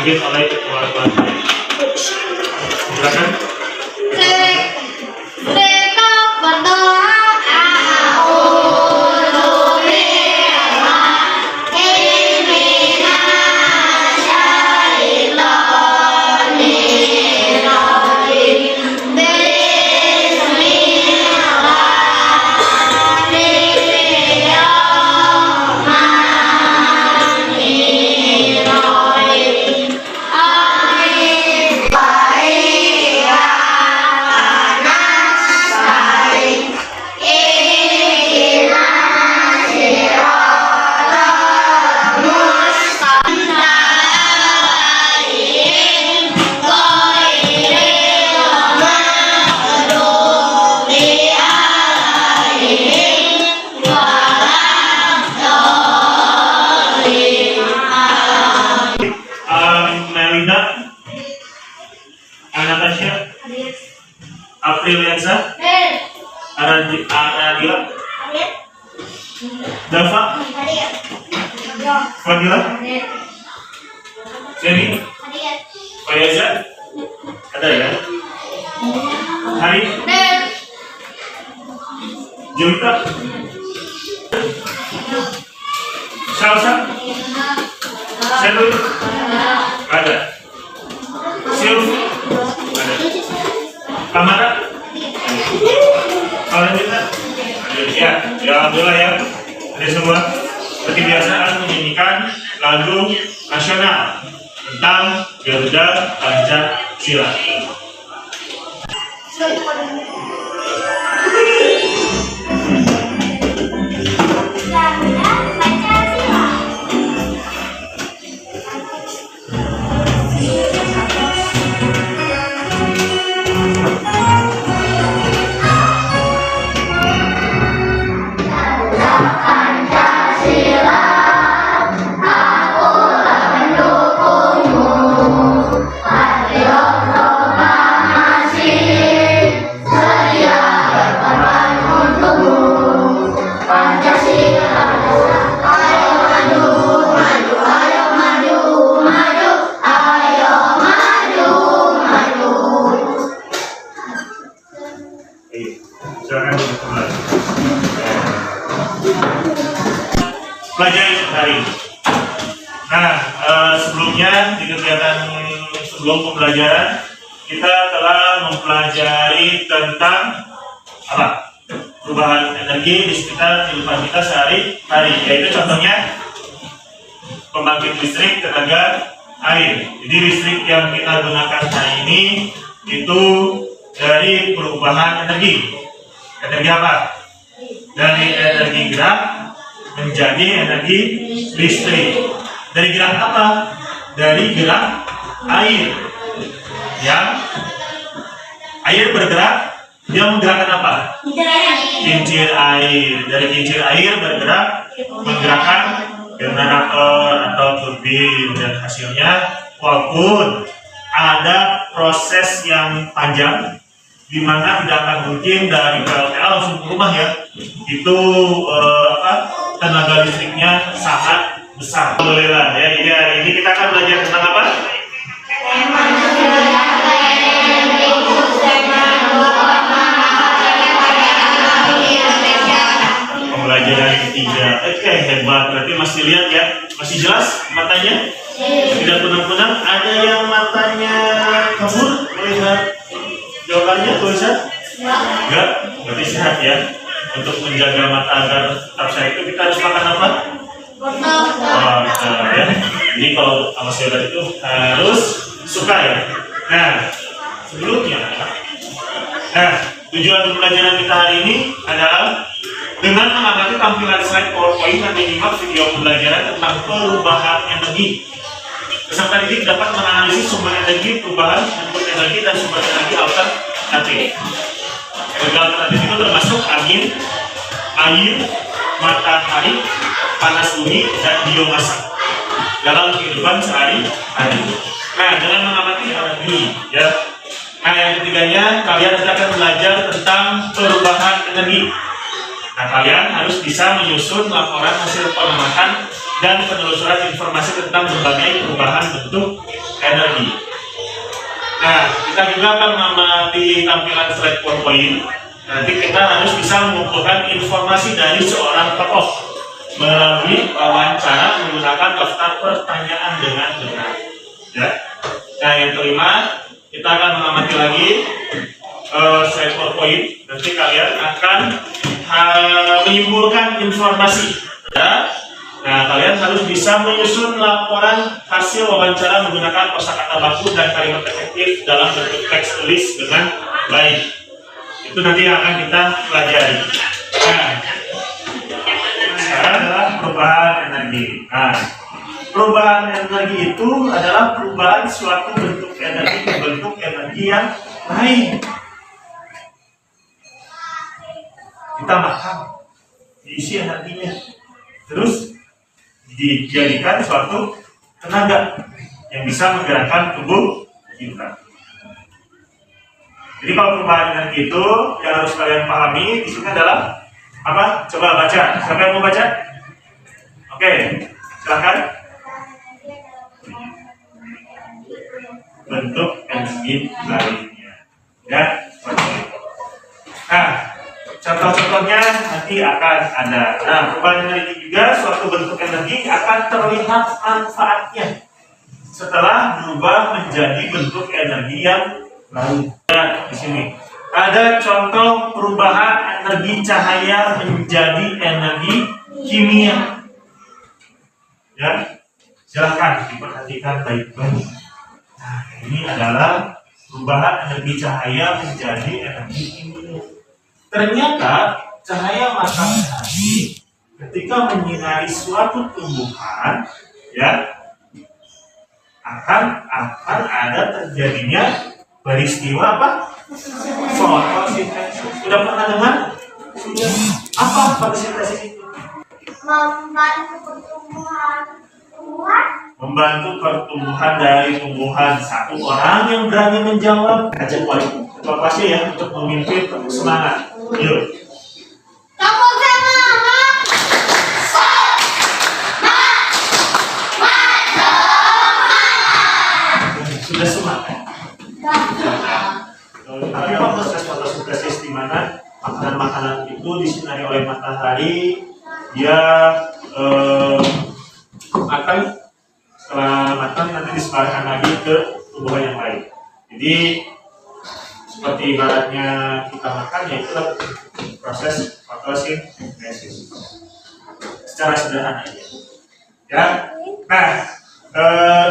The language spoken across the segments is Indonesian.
dipimpin oleh ketua kelas. Silakan. Mereka berdoa Anastasia, Apriliansa, Aradila, Dava, Fadila, Jenny, Fayaza, ada ya? Hari, Julita, Salsa, Sedul, ada, Silvi, ada, Kamara, Alhamdulillah, ya, alhamdulillah ya, ada semua. Seperti biasa akan menyanyikan lagu nasional tentang Garuda Pancasila. Pelajaran hari ini. Nah, sebelumnya di kegiatan sebelum pembelajaran kita telah mempelajari tentang apa? Perubahan energi di sekitar kehidupan kita sehari-hari. Yaitu contohnya pembangkit listrik tenaga air. Jadi listrik yang kita gunakan hari ini itu dari perubahan energi. Energi apa? Dari energi gerak menjadi energi listrik. Dari gerak apa? Dari gerak air. Yang air bergerak, dia menggerakkan apa? Kincir air. Dari kincir air bergerak menggerakkan generator atau turbin, dan hasilnya walaupun ada proses yang panjang di mana tidak akan mungkin dari PLTA langsung ke rumah ya, itu tenaga listriknya sangat besar. Alhamdulillah ya. Ini kita akan belajar tentang apa? Pembelajaran ketiga. Oke, hebat. Berarti masih lihat ya, masih jelas matanya? Tidak kunang-kunang. Ada yang matanya kabur melihat jawabannya, tulisan? Enggak, berarti sehat ya. Untuk menjaga mata agar tetap sehat itu kita harus makan apa? Ya. Jadi kalau sama saudara itu harus suka ya. Nah, sebelumnya, tujuan pembelajaran kita hari ini adalah dengan mengamati tampilan slide PowerPoint dan menyimak video pembelajaran tentang perubahan energi. Peserta didik dapat menganalisis sumber energi, perubahan input energi, dan sumber energi alternatif. Energi alternatif itu termasuk angin, air, matahari, panas bumi, dan biomasa dalam kehidupan sehari-hari. Nah, dengan mengamati energi, ya. Nah, yang ketiganya, kalian akan belajar tentang perubahan energi. Nah, kalian harus bisa menyusun laporan hasil pengamatan dan penelusuran informasi tentang berbagai perubahan bentuk energi. Nah, kita juga akan mengamati tampilan slide PowerPoint. Nanti kita harus bisa mengumpulkan informasi dari seorang tokoh melalui wawancara menggunakan daftar pertanyaan dengan benar. Ya. Nah, yang kelima, kita akan mengamati lagi slide PowerPoint. Nanti kalian akan menyimpulkan informasi. Ya. Nah, kalian harus bisa menyusun laporan hasil wawancara menggunakan kosakata baku dan kalimat efektif dalam bentuk teks tulis dengan baik. Itu nanti yang akan kita pelajari. Nah, sekarang adalah perubahan energi. Nah, perubahan energi itu adalah perubahan suatu bentuk energi ke bentuk energi yang lain. Kita makan, diisi energinya, terus dijadikan suatu tenaga yang bisa menggerakkan tubuh kita. Jadi kalau perubahan energi itu yang harus kalian pahami di sini adalah apa? Coba baca. Siapa yang mau baca? Oke, silakan. Bentuk energi lainnya. Ya. Nah, contoh-contohnya nanti akan ada. Nah, perubahan energi juga suatu bentuk energi akan terlihat manfaatnya setelah berubah menjadi bentuk energi yang lain. Nah, di sini ada contoh perubahan energi cahaya menjadi energi kimia. Ya, silahkan diperhatikan baik-baik. Nah, ini adalah perubahan energi cahaya menjadi energi kimia. Ternyata cahaya matahari ketika menyinari suatu tumbuhan, ya, akan ada terjadinya peristiwa apa? Fotosintesis. Sudah pernah dengar? Sudah. Apa fotosintesis itu? Membantu pertumbuhan tumbuhan. Membantu pertumbuhan dari tumbuhan. Satu orang yang berani menjawab. Ajak wali. Ketua pasti ya untuk memimpin semangat. Yuk. Kamu semangat. Sudah semangat. Tapi proses fotosintesis di mana makanan-makanan itu disinari oleh matahari, dia akan setelah matang nanti disebarkan lagi ke tumbuhan yang lain. Jadi seperti ibaratnya kita makan, yaitu proses fotosintesis secara sederhana aja. Ya. Nah,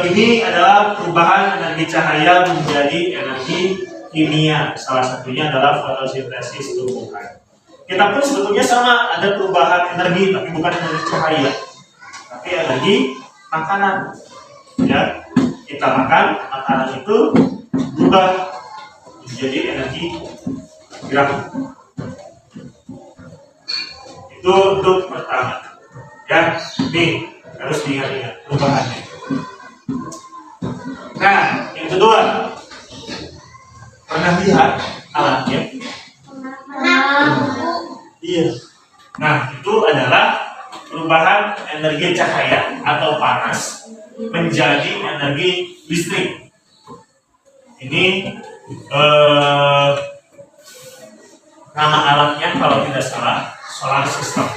ini adalah perubahan energi cahaya menjadi energi kimia. Salah satunya adalah fotosintesis tumbuhan. Kita pun sebetulnya sama, ada perubahan energi, tapi bukan energi cahaya, tapi energi makanan. Ya, kita makan makanan itu berubah menjadi energi gerak. Itu untuk pertama. Ya, nih harus diingat-ingat perubahannya. Nah, yang kedua, pernah lihat alatnya? Iya. Nah, itu adalah perubahan energi cahaya atau panas menjadi energi listrik. Ini nama alatnya kalau tidak salah solar system.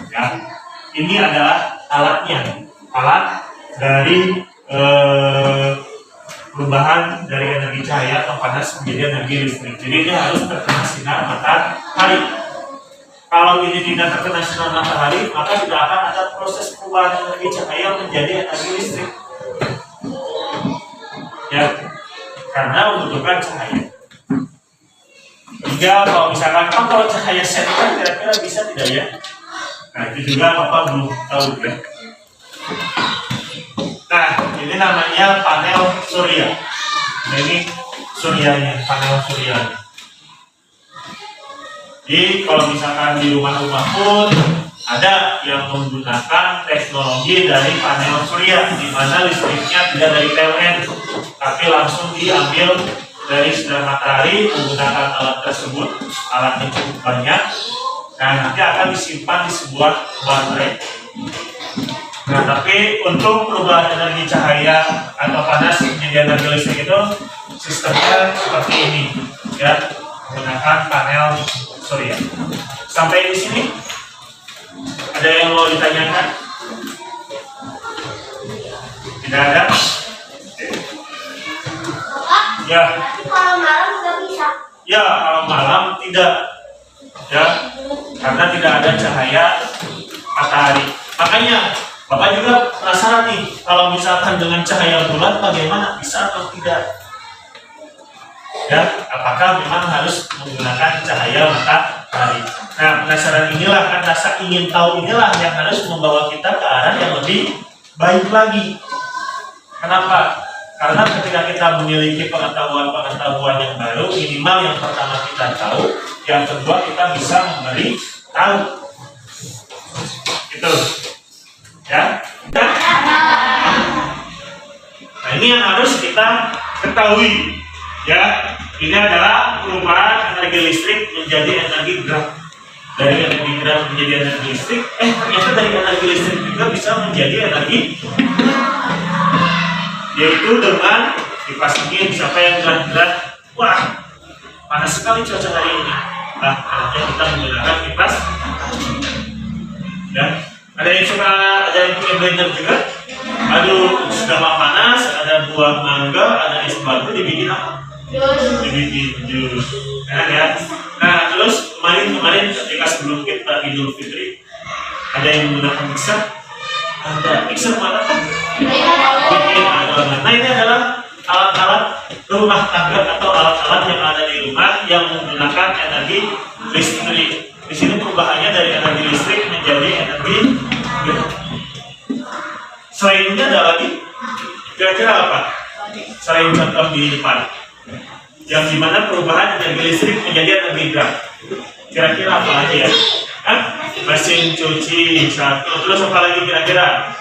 Ya, ini adalah alatnya, alat dari perubahan dari energi cahaya atau panas menjadi energi listrik. Jadi dia harus terkena sinar matahari. Kalau ini tidak terkena sinar matahari, maka tidak akan ada proses perubahan energi cahaya menjadi energi listrik. Ya, karena membutuhkan cahaya. Hingga kalau misalkan kalau cahaya senter kira-kira bisa tidak ya? Nah, itu juga Bapak belum tahu ya. Nah, ini namanya panel surya. Nah, ini suryanya, panel suryanya. Jadi kalau misalkan di rumah-rumah pun ada yang menggunakan teknologi dari panel surya, di mana listriknya tidak dari PLN, tapi langsung diambil dari sinar matahari menggunakan alat tersebut. Alatnya cukup banyak. Nah, nanti akan disimpan di sebuah baterai. Nah, tapi untuk perubahan energi cahaya atau panas menjadi energi listrik itu sistemnya seperti ini, ya, menggunakan panel surya. Sampai di sini, ada yang mau ditanyakan? Tidak ada? Ya. Tapi kalau malam nggak bisa. Ya, kalau malam tidak, ya, karena tidak ada cahaya matahari. Makanya Bapak juga penasaran nih, kalau misalkan dengan cahaya bulan bagaimana, bisa atau tidak? Ya, apakah memang harus menggunakan cahaya matahari? Nah, penasaran inilah, kan rasa ingin tahu inilah yang harus membawa kita ke arah yang lebih baik lagi. Kenapa? Karena ketika kita memiliki pengetahuan-pengetahuan yang baru, minimal yang pertama kita tahu, yang kedua kita bisa memberi tahu. Gitu. Ya. Nah, ini yang harus kita ketahui. Ya, ini adalah perubahan energi listrik menjadi energi gerak. Dari energi gerak menjadi energi listrik, ternyata dari energi listrik juga bisa menjadi energi, yaitu dengan kipas angin. Siapa yang gerak-gerak? Wah, panas sekali cuaca hari ini. Nah, artinya kita menggunakan kipas. Ya, ada yang suka, ada yang punya blender juga. Aduh, sudah lama panas, ada buah mangga, ada es batu, dibikin apa? Dibikin jus. Enak ya. Nah, terus kemarin ketika sebelum kita Idul Fitri, ada yang menggunakan mixer. Ada mixer mana kan? Bikin adonan. Nah, ini adalah alat-alat rumah tangga atau alat-alat yang ada di rumah yang menggunakan energi listrik. Di sini perubahannya dari energi listrik menjadi energi gerak. Selain ini ada lagi, kira-kira apa? Selain contoh di depan, yang dimana perubahan energi listrik menjadi energi gerak. Kira-kira apa lagi ya? Hah? Mesin cuci satu. Terus apa lagi kira-kira?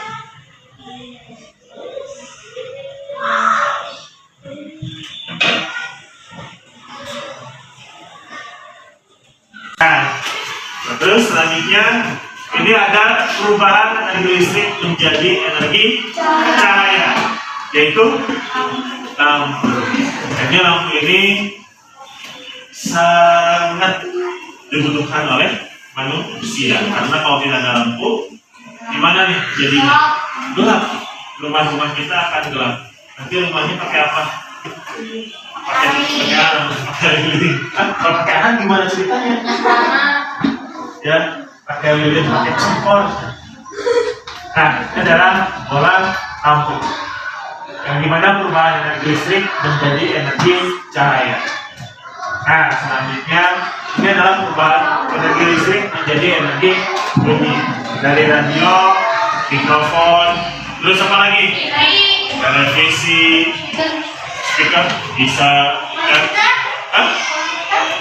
Nah, terus selanjutnya ini ada perubahan energi listrik menjadi energi cahaya, yaitu lampu. Jadi lampu ini sangat dibutuhkan oleh manusia, karena kalau tidak ada lampu, gimana nih jadinya? Gelap. Rumah-rumah kita akan gelap. Nanti rumahnya pakai apa? Pakai arang, pakai lilin. Kalau pakai arang gimana ceritanya? Ya, pakai lilin, pakai kompor. Nah, ini adalah bola lampu, yang dimana perubahan energi listrik menjadi energi cahaya. Nah, selanjutnya ini adalah perubahan energi listrik menjadi energi bunyi, dari radio, mikrofon, terus apa lagi? Televisi, speaker, bisa,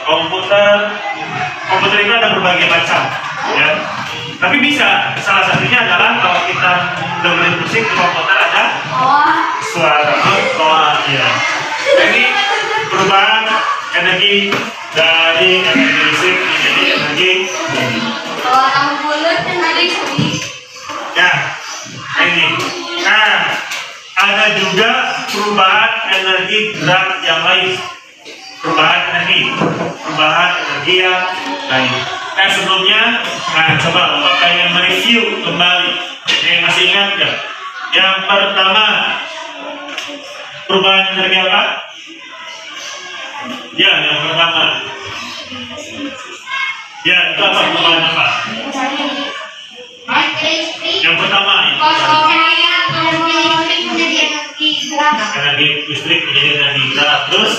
komputer itu ada berbagai macam, ya. Tapi bisa, salah satunya adalah kalau kita dengerin musik di komputer ada suara, ya. Ini perubahan energi dari energi listrik menjadi energi bunyi. Kalau kamu bulat energi bunyi. Ya, ini. Nah, ada juga perubahan energi gerak yang lain. Perubahan energi yang lain. Nah, sebelumnya, coba Bapak pengen mereview kembali. Masih ingat nggak? Yang pertama, perubahan energi apa? Ya, yang pertama. Ya, itu apa perubahan apa? Yang pertama, energi listrik menjadi energi gerak. Terus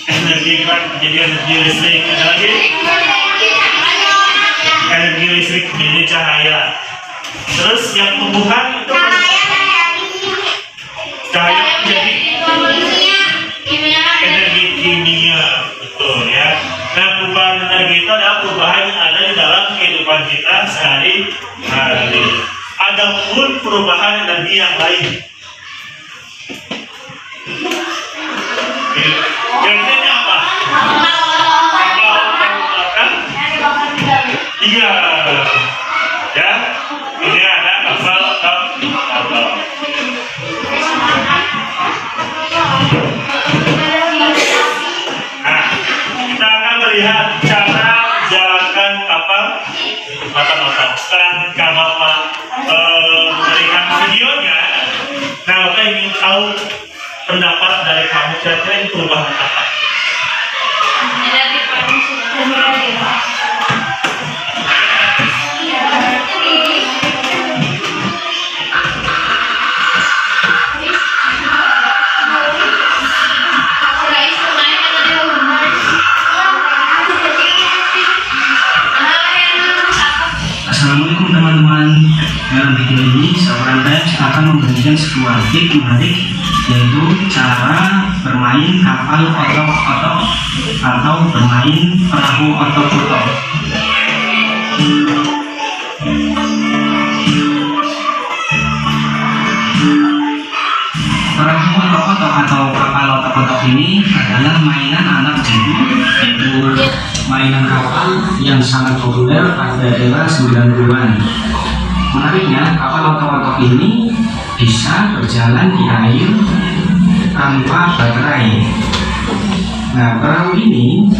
energi gerak menjadi energi listrik. Ada lagi? Energi listrik menjadi cahaya. Terus yang tumbuhan itu cahaya menjadi energi kimia, betul ya. Nah, perubahan energi itu adalah perubahan yang ada di dalam kehidupan kita sehari-hari. Ada pun perubahan energi yang lain. Kira-kira apa? Iya, ya. Ini tahu pendapat dari kamu kira-kira ini perubahan apa? Assalamualaikum teman-teman. Dalam video ini seorang akan membagikan sebuah tip menarik, yaitu cara bermain kapal otok-otok atau bermain perahu otok-otok. Perahu otok-otok atau kapal otok-otok ini adalah mainan anak jadul, yaitu mainan kapal yang sangat populer pada era 90-an. Menariknya, kapal otok-otok ini bisa berjalan di air tanpa baterai. Nah, perahu ini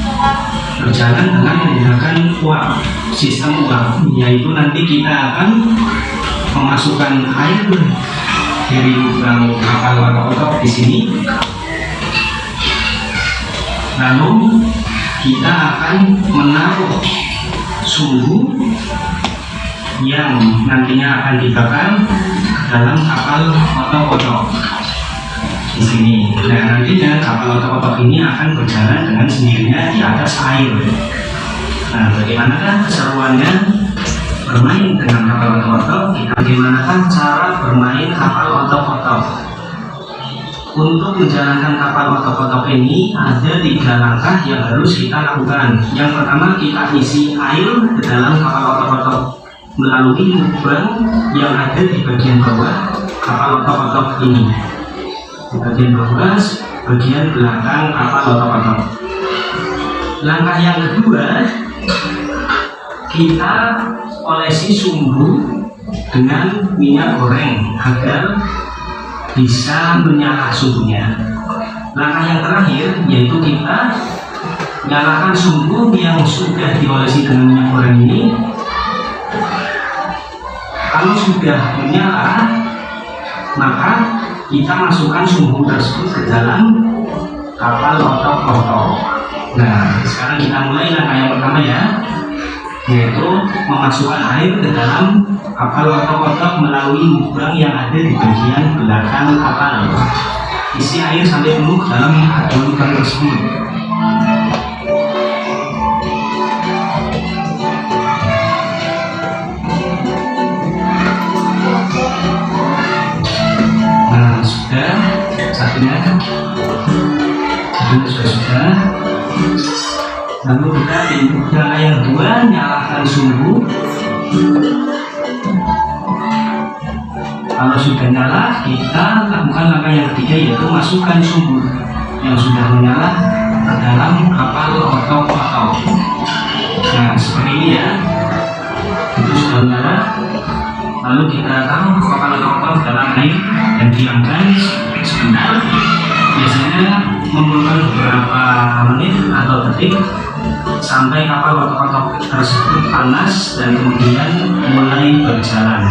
berjalan dengan menggunakan uap, sistem uap, yaitu nanti kita akan memasukkan air dari lubang kapal otok-otok di sini. Lalu kita akan menaruh sumbu yang nantinya akan dibakar dalam kapal otok-otok di sini. Nah, nantinya kapal otok-otok ini akan berjalan dengan sendirinya di atas air. Nah, bagaimanakah keseruannya bermain dengan kapal otok-otok? Bagaimanakah cara bermain kapal otok-otok? Untuk menjalankan kapal otok-otok ini ada 3 langkah yang harus kita lakukan. Yang pertama, kita isi air ke dalam kapal otok-otok melalui lubang yang ada di bagian bawah kapal otok-otok ini. Di bagian bawah, bagian belakang kapal otok-otok. Langkah yang kedua, kita olesi sumbu dengan minyak goreng agar bisa menyala sumbunya. Langkah yang terakhir yaitu kita nyalakan sumbu yang sudah diolesi dengan minyak goreng ini. Kalau sudah menyala, maka kita masukkan sumbu tersebut ke dalam kapal otok-otok. Nah, sekarang kita mulai langkah yang pertama ya, yaitu memasukkan air ke dalam kapal otok-otok melalui lubang yang ada di bagian belakang kapal. Isi air sampai penuh ke dalam kedua lubang tersebut. Nah, sudah satunya sudah. Lalu kita langkah yang kedua, nyalakan sumbu. Kalau sudah nyala, kita lakukan langkah yang ketiga, yaitu masukkan sumbu yang sudah menyala ke dalam kapal otok-otok. Nah, seperti ini ya, itu sudah menyala. Lalu kita taruh kapal otok-otok dalam air dan diamkan sebentar. Biasanya memerlukan beberapa menit atau detik sampai kapal otok-otok tersebut panas dan kemudian mulai berjalan.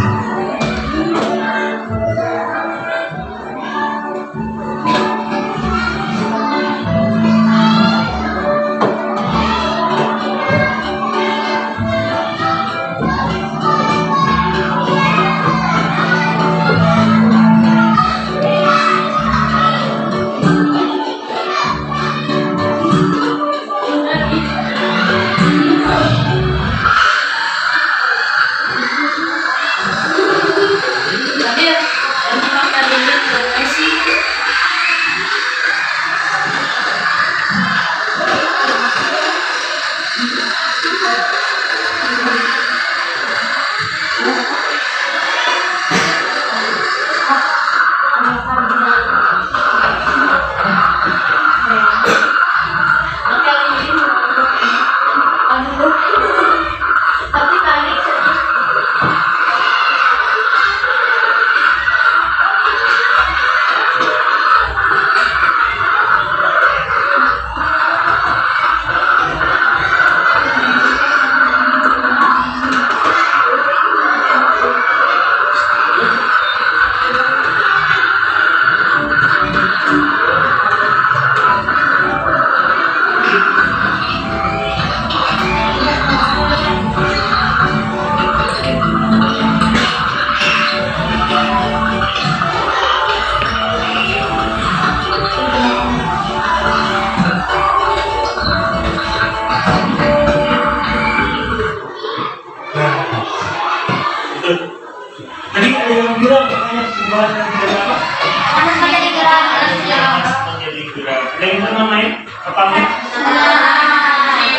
Kapalnya?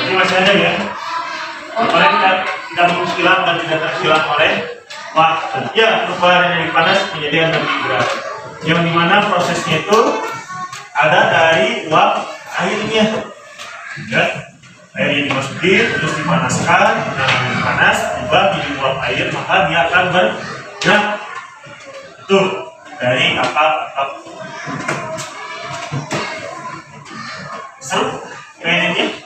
Jadi masih ada ya? Oleh tidak menghilang dan tidak terhilang oleh waktu. Ya, perubahan energi panas menjadi energi gerak. Yang dimana prosesnya itu ada dari uap airnya. Ya, airnya dimasuki terus dipanaskan dengan energi panas juga menjadi uap air, maka dia akan bergerak. Tuh dari kapal. Seru kayaknya.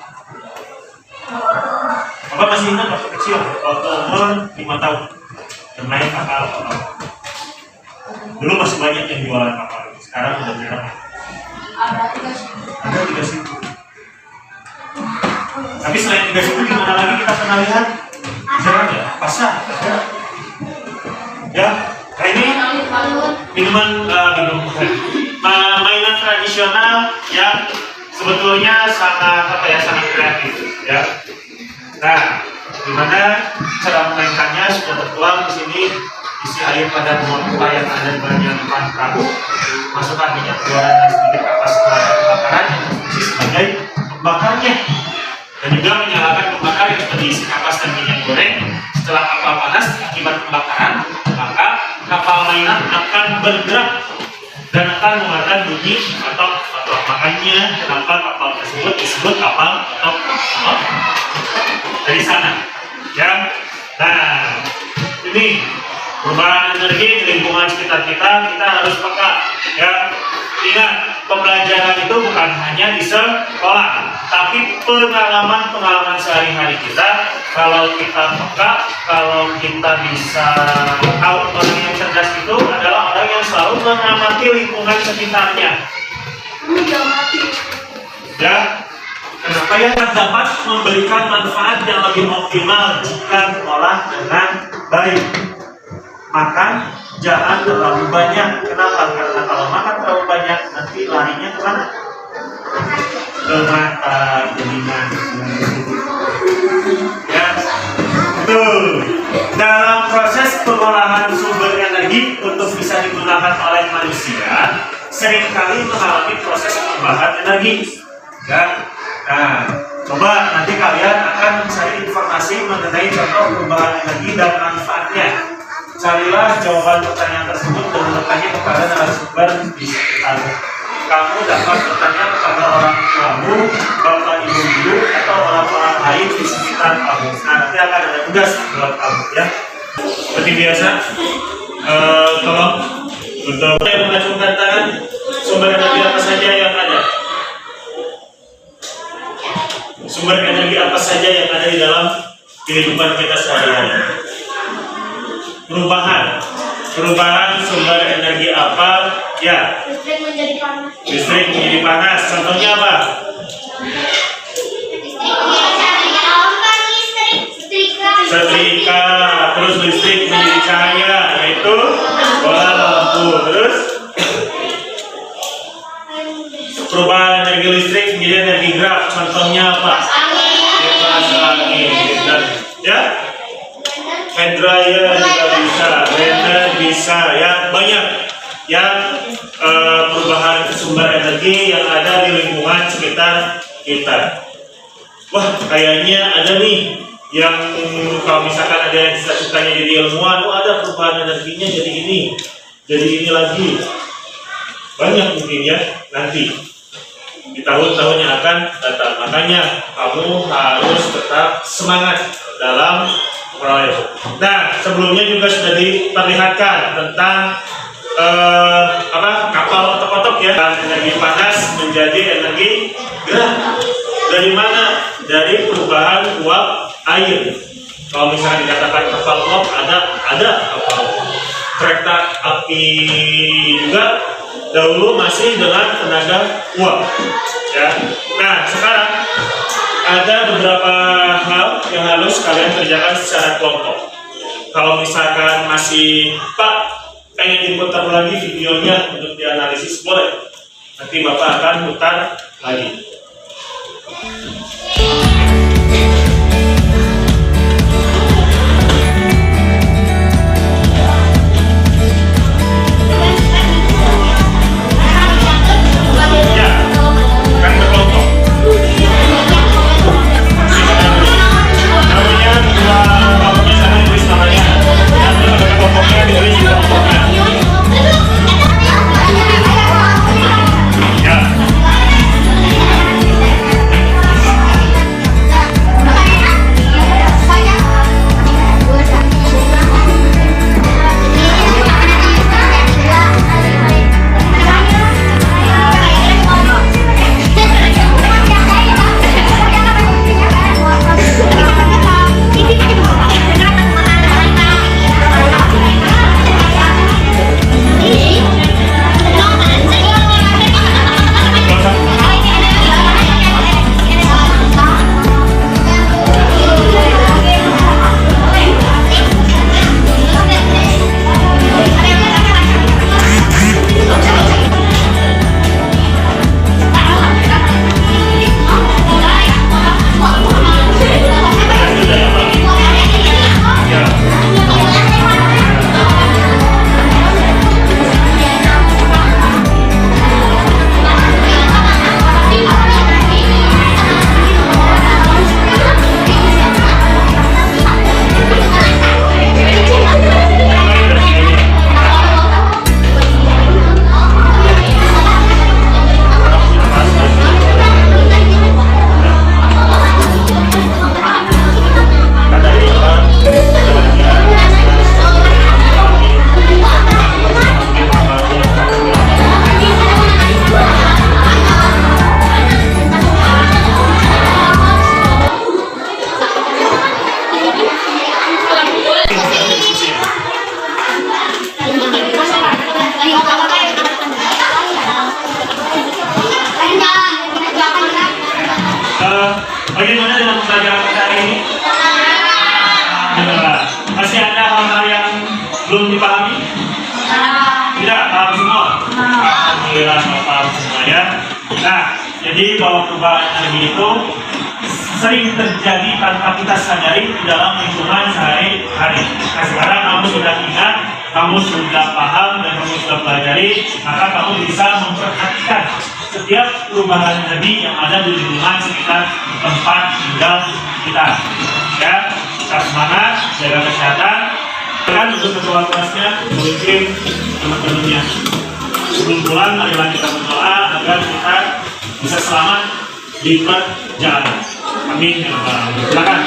Bapak masih ingat waktu kecil, waktu umur 5 tahun bermain kapal. Dulu masih banyak yang jualan kapal, sekarang udah jarang. Ada 3 situ. Tapi selain 3 situ, di mana lagi kita pernah lihat? Jarang ya, pasar. Ya, nah ini mainan tradisional yang sebetulnya sangat sangat kreatif ya. Nah, dimana cara memainkannya sudah tertuang di sini. Isi air pada pompa yang ada di bagian depan perahu, masukkan minyak goreng dan sedikit kapas pembakaran yang berfungsi sebagai pembakarnya, dan juga menyalakan pembakar yang berisi kapas dan minyak goreng. Setelah kapal panas akibat pembakaran, maka kapal mainan akan bergerak dan akan mengeluarkan bunyi otot. Makanya kenapa kapal tersebut disebut kapal otot dari sana ya. Nah, ini perubahan energi di lingkungan sekitar kita harus peka ya. Ingat, pembelajaran itu bukan hanya di sekolah, tapi pengalaman sehari-hari kita. Kalau kita peka, kalau kita bisa tahu, orang yang cerdas itu adalah orang yang selalu mengamati lingkungan sekitarnya ya. Kenapa ya? Dapat memberikan manfaat yang lebih optimal jika diolah dengan baik. Makan jangan terlalu banyak. Kenapa? Karena kalau makan terlalu banyak nanti larinya kemana? Ke mata, telinga. Ya, tuh. Dalam proses pengolahan sumber energi untuk bisa digunakan oleh manusia, seringkali mengalami proses perubahan energi. Ya. Nah, coba nanti kalian akan mencari informasi mengenai contoh perubahan energi dan manfaatnya. Carilah jawaban pertanyaan tersebut dan bertanya kepada narasumber di sekitar. Kamu dapat bertanya kepada orang tuamu, bapak ibu guru, atau orang-orang lain di sekitar kamu. Nah, nanti akan ada tugas buat kamu ya. Seperti biasa, tolong untuk yang mengacungkan tangan, sumber energi apa saja yang ada? Sumber energi apa saja yang ada di dalam kehidupan kita sehari-hari? Perubahan sumber energi apa? Ya. Listrik menjadi panas. Contohnya apa? Setrika. Terus listrik menjadi cahaya, yaitu bola lampu. Terus perubahan energi listrik menjadi energi gerak. Contohnya apa? Kipas angin. Ya. Hand dryer juga bisa, blender bisa, ya banyak yang perubahan sumber energi yang ada di lingkungan sekitar kita. Wah, kayaknya ada nih yang kalau misalkan ada yang cita-citanya jadi ilmuwan, ada perubahan energinya jadi ini lagi. Banyak mungkin ya nanti di tahun-tahun yang akan datang. Makanya kamu harus tetap semangat dalam proyek. Nah, sebelumnya juga sudah diperlihatkan tentang kapal otok-otok ya. Energi panas menjadi energi gerak. Dari mana? Dari perubahan uap air. Kalau misalnya dikatakan kapal uap, ada kapal kereta api juga dahulu masih dengan tenaga uap. Ya. Nah, sekarang ada beberapa hal yang harus kalian kerjakan secara kelompok. Kalau misalkan masih Pak pengen diputar lagi videonya untuk dianalisis, boleh. Nanti Bapak akan putar lagi. Ya, kan berkelompok. Alhamdulillah paham semuanya. Nah, jadi bahwa perubahan energi itu sering terjadi tanpa kita sadari di dalam lingkungan sehari-hari. Nah, sekarang kamu sudah ingat, kamu sudah paham, dan kamu sudah pelajari, maka kamu bisa memperhatikan setiap perubahan energi yang ada di lingkungan sekitar tempat tinggal kita. Ya, tetap semangat, jaga kesehatan. Dan untuk ketua kelasnya, memimpin teman-temannya. Sebelum pulang, marilah kita berdoa agar kita bisa selamat di perjalanan. Amin. Silakan.